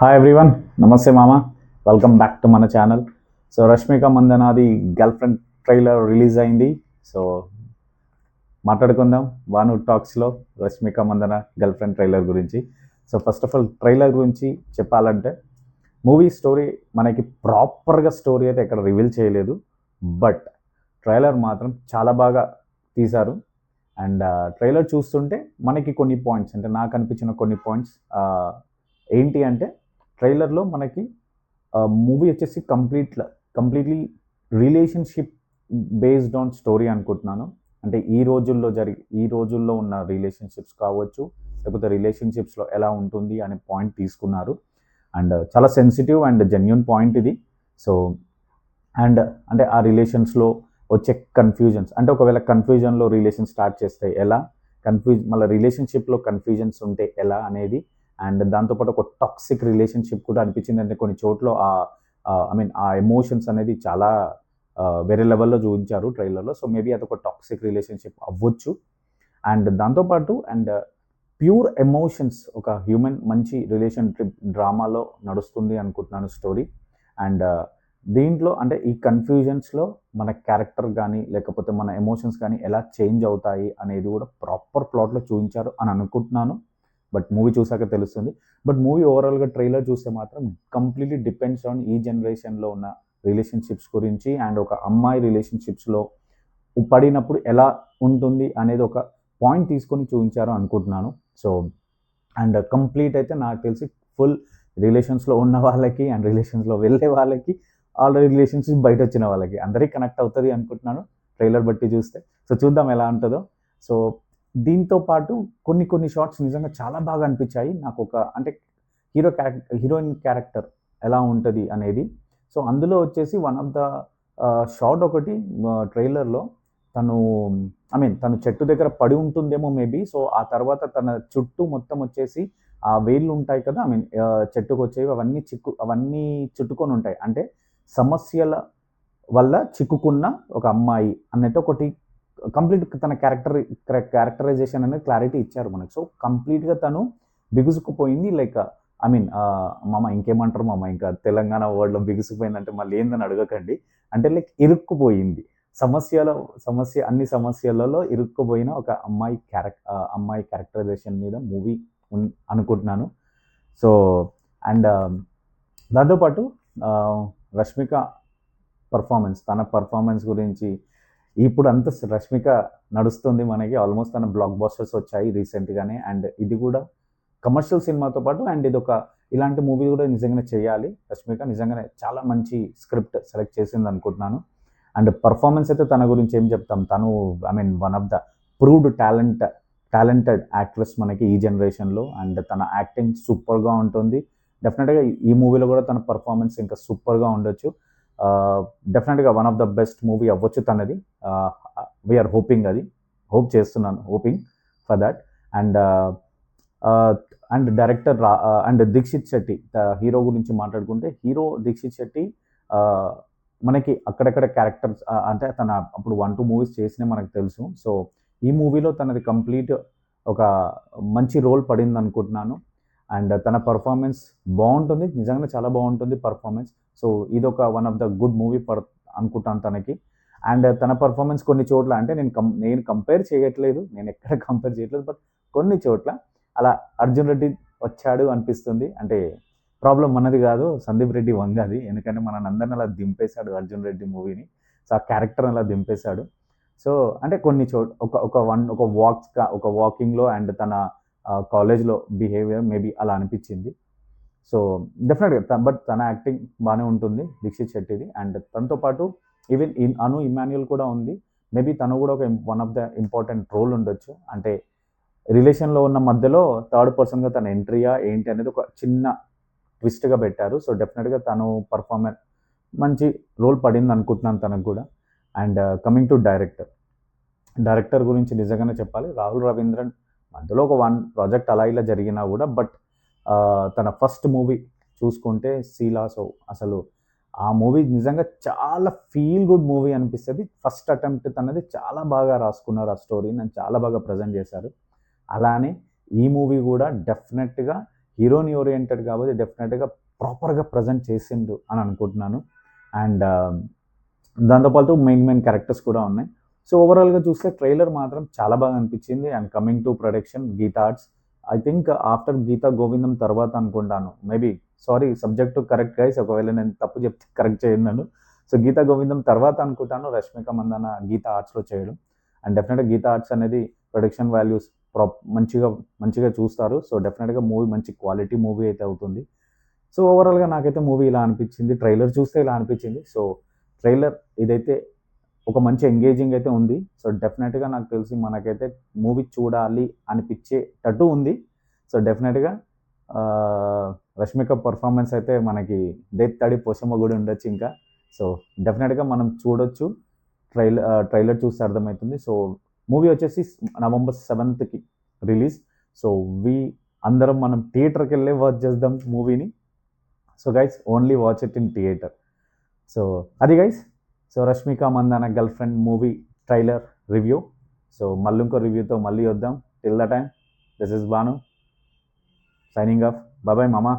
Hi everyone, నమస్తే మామ. Welcome back to మన ఛానల్. సో రష్మిక మందనాది గర్ల్ ఫ్రెండ్ ట్రైలర్ రిలీజ్ అయింది. సో మాట్లాడుకుందాం వాను టాక్స్లో Rashmika Mandanna girlfriend trailer గురించి. So first of all trailer గురించి చెప్పాలంటే, మూవీ స్టోరీ మనకి ప్రాపర్గా స్టోరీ అయితే ఎక్కడ రివీల్ చేయలేదు, బట్ ట్రైలర్ మాత్రం చాలా బాగా తీశారు. అండ్ ట్రైలర్ చూస్తుంటే మనకి కొన్ని పాయింట్స్, అంటే నాకు అనిపించిన కొన్ని పాయింట్స్ ఏంటి అంటే, ట్రైలర్లో మనకి మూవీ వచ్చేసి completely relationship based on story అనుకుంటున్నాను. అంటే ఈ రోజుల్లో ఉన్న రిలేషన్షిప్స్ కావచ్చు, లేకపోతే రిలేషన్షిప్స్లో ఎలా ఉంటుంది అనే పాయింట్ తీసుకున్నారు. అండ్ చాలా సెన్సిటివ్ అండ్ జెన్యున్ పాయింట్ ఇది. సో అండ్ అంటే ఆ రిలేషన్స్లో వచ్చే కన్ఫ్యూజన్స్, అంటే ఒకవేళ కన్ఫ్యూజన్లో రిలేషన్ స్టార్ట్ చేస్తే ఎలా, మళ్ళీ రిలేషన్షిప్లో కన్ఫ్యూజన్స్ ఉంటే ఎలా అనేది. అండ్ దాంతోపాటు ఒక టాక్సిక్ రిలేషన్షిప్ కూడా అనిపించింది. అంటే కొన్ని చోట్ల ఆ ఎమోషన్స్ అనేది చాలా వేరే లెవెల్లో చూపించారు ట్రైలర్లో. సో మేబీ అదొక టాక్సిక్ రిలేషన్షిప్ అవ్వచ్చు. అండ్ దాంతోపాటు ప్యూర్ ఎమోషన్స్, ఒక హ్యూమన్ మంచి రిలేషన్షిప్ డ్రామాలో నడుస్తుంది అనుకుంటున్నాను స్టోరీ. అండ్ దీంట్లో అంటే ఈ కన్ఫ్యూజన్స్లో మన క్యారెక్టర్ కానీ, లేకపోతే మన ఎమోషన్స్ కానీ ఎలా చేంజ్ అవుతాయి అనేది కూడా ప్రాపర్ ప్లాట్లో చూపించారు అని అనుకుంటున్నాను. బట్ మూవీ చూసాక తెలుస్తుంది. బట్ మూవీ ఓవరాల్గా ట్రైలర్ చూస్తే మాత్రం కంప్లీట్లీ డిపెండ్స్ ఆన్ ఈ జనరేషన్లో ఉన్న రిలేషన్షిప్స్ గురించి. అండ్ ఒక అమ్మాయి రిలేషన్షిప్స్లో పడినప్పుడు ఎలా ఉంటుంది అనేది ఒక పాయింట్ తీసుకొని చూపించారు అనుకుంటున్నాను. సో అండ్ కంప్లీట్ అయితే నాకు తెలిసి ఫుల్ రిలేషన్స్లో ఉన్న వాళ్ళకి అండ్ రిలేషన్స్లో వెళ్ళే వాళ్ళకి, ఆల్రెడీ రిలేషన్షిప్ బయట వచ్చిన వాళ్ళకి అందరికీ కనెక్ట్ అవుతుంది అనుకుంటున్నాను ట్రైలర్ బట్టి చూస్తే. సో చూద్దాం ఎలా ఉంటుందో. సో దీంతో పాటు కొన్ని షార్ట్స్ నిజంగా చాలా బాగా అనిపించాయి నాకు. అంటే హీరోయిన్ క్యారెక్టర్ ఎలా ఉంటుంది అనేది. సో అందులో వచ్చేసి వన్ ఆఫ్ ద షార్ట్ ఒకటి ట్రైలర్లో, తను చెట్టు దగ్గర పడి ఉంటుందేమో మేబీ. సో ఆ తర్వాత తన చుట్టూ మొత్తం వచ్చేసి ఆ వేళ్ళు ఉంటాయి కదా, చెట్టుకు వచ్చేవి అవన్నీ చుట్టుకొని ఉంటాయి. అంటే సమస్యల వల్ల చిక్కుకున్న ఒక అమ్మాయి అన్నట్టు ఒకటి కంప్లీట్ తన క్యారెక్టరైజేషన్ అనేది క్లారిటీ ఇచ్చారు మనకు. సో కంప్లీట్గా తను బిగుసుకుపోయింది. లైక్ మామ ఇంకేమంటారు మామ, ఇంకా తెలంగాణ వర్డ్లో బిగుసుకుపోయిందంటే మళ్ళీ ఏందని అడగకండి. అంటే లైక్ ఇరుక్కుపోయింది అన్ని సమస్యలలో ఇరుక్కుపోయిన ఒక అమ్మాయి క్యారెక్టరైజేషన్ మీద మూవీ అనుకుంటున్నాను. సో అండ్ దాంతోపాటు రష్మిక తన పర్ఫార్మెన్స్ గురించి ఇప్పుడు అంత రష్మిక నడుస్తుంది మనకి. ఆల్మోస్ట్ తన బ్లాక్ బాస్టర్స్ వచ్చాయి రీసెంట్గానే. అండ్ ఇది కూడా కమర్షియల్ సినిమాతో పాటు అండ్ ఇది ఇలాంటి మూవీ కూడా నిజంగానే చేయాలి. రష్మిక నిజంగానే చాలా మంచి స్క్రిప్ట్ సెలెక్ట్ చేసింది అనుకుంటున్నాను. అండ్ పర్ఫార్మెన్స్ అయితే తన గురించి ఏం చెప్తాం, తను one of the proved talented actress మనకి ఈ జనరేషన్లో. అండ్ తన యాక్టింగ్ సూపర్గా ఉంటుంది. డెఫినెట్గా ఈ మూవీలో కూడా తన పర్ఫార్మెన్స్ ఇంకా సూపర్గా ఉండొచ్చు. డెఫినెట్గా one of the best movie అవ్వచ్చు తనది. వీఆర్ హోప్ చేస్తున్నాను for that. And director and Deekshith Shetty, hero గురించి మాట్లాడుకుంటే, హీరో దీక్షిత్ శెట్టి మనకి అక్కడక్కడ క్యారెక్టర్స్, అంటే తన అప్పుడు 1-2 మూవీస్ చేసినా మనకు తెలుసు. సో ఈ మూవీలో తనది కంప్లీట్ ఒక మంచి రోల్ పడింది అనుకుంటున్నాను. అండ్ తన పర్ఫార్మెన్స్ బాగుంటుంది, నిజంగా చాలా బాగుంటుంది పర్ఫార్మెన్స్. సో ఇదొక one of the good movie అనుకుంటాను తనకి. అండ్ తన పర్ఫార్మెన్స్ కొన్ని చోట్ల, అంటే నేను కంపేర్ చేయట్లేదు, నేను ఎక్కడ కంపేర్ చేయట్లేదు, బట్ కొన్ని చోట్ల అలా అర్జున్ రెడ్డి వచ్చాడు అనిపిస్తుంది. అంటే ప్రాబ్లం మనది కాదు, సందీప్ రెడ్డి వంగది. ఎందుకంటే అందరిని అలా దింపేశాడు అర్జున్ రెడ్డి మూవీని. సో ఆ క్యారెక్టర్ అలా దింపేశాడు. సో అంటే కొన్ని చోట్ల ఒక వాకింగ్లో అండ్ తన కాలేజ్లో బిహేవియర్ మేబీ అలా అనిపించింది. సో డెఫినెట్గా బట్ తన యాక్టింగ్ బాగానే ఉంటుంది దీక్షిత్ శెట్టిది. అండ్ తనతో పాటు ఈవెన్ అను ఇమాన్యుయల్ కూడా ఉంది. మేబీ తను కూడా ఒక one of the important role ఉండొచ్చు. అంటే రిలేషన్లో ఉన్న మధ్యలో థర్డ్ పర్సన్గా తన ఎంట్రీయా ఏంటి అనేది ఒక చిన్న ట్విస్ట్గా పెట్టారు. సో డెఫినెట్గా తను పర్ఫార్మెన్స్ మంచి రోల్ పడింది అనుకుంటున్నాను తనకు కూడా. అండ్ కమింగ్ టు డైరెక్టర్ గురించి నిజంగానే చెప్పాలి, రాహుల్ రవీంద్రన్. మధ్యలో ఒక ప్రాజెక్ట్ అలా ఇలా జరిగినా కూడా, బట్ తన ఫస్ట్ మూవీ చూసుకుంటే సీలాసో, అసలు ఆ మూవీ నిజంగా చాలా ఫీల్ గుడ్ మూవీ అనిపిస్తుంది. ఫస్ట్ అటెంప్ట్ తనది చాలా బాగా రాసుకున్నారు, ఆ స్టోరీ నన్ను చాలా బాగా ప్రజెంట్ చేశారు. అలానే ఈ మూవీ కూడా డెఫినెట్గా హీరోని ఓరియంటెడ్ కాబట్టి డెఫినెట్గా ప్రాపర్గా ప్రజెంట్ చేసిండు అని అనుకుంటున్నాను. అండ్ దాంతోపాటు మెయిన్ క్యారెక్టర్స్ కూడా ఉన్నాయి. సో ఓవరాల్గా చూస్తే ట్రైలర్ మాత్రం చాలా బాగా అనిపించింది. And coming to production Geetha Arts, I think after Geetha Govindam తర్వాత అనుకుంటాను, maybe sorry subject correct guys, ఒకవేళ నేను తప్పు చెప్తే కరెక్ట్ చేయండి నన్ను. సో గీతా గోవిందం తర్వాత అనుకుంటాను రష్మిక మందన గీతా ఆర్ట్స్లో చేయడం. అండ్ డెఫినెట్గా గీతా ఆర్ట్స్ అనేది ప్రొడక్షన్ వాల్యూస్ మంచిగా చూస్తారు. సో డెఫినెట్గా మూవీ మంచి క్వాలిటీ మూవీ అయితే అవుతుంది. సో ఓవరాల్గా నాకైతే మూవీ ఇలా అనిపించింది, ట్రైలర్ చూస్తే ఇలా అనిపించింది. సో ట్రైలర్ ఇదైతే ఒక మంచి ఎంగేజింగ్ అయితే ఉంది. సో డెఫినెట్గా నాకు తెలిసి మనకైతే మూవీ చూడాలి అనిపించేటట్టు ఉంది. సో డెఫినెట్గా రష్మిక పర్ఫార్మెన్స్ అయితే మనకి తడి పొసమ్మ కూడా ఉండొచ్చు ఇంకా. సో డెఫినెట్గా మనం చూడొచ్చు, ట్రైలర్ చూస్తే అర్థమవుతుంది. సో మూవీ వచ్చేసి November 7th రిలీజ్. సో అందరం మనం థియేటర్కి వెళ్ళే వాచ్ చేద్దాం మూవీని. So guys only watch it in theatre. So అది guys, so Rashmika Mandanna girlfriend movie trailer review. So మళ్ళీ ఇంకో రివ్యూతో మళ్ళీ వద్దాం. Till the time, this is Banu signing off. Bye మామా.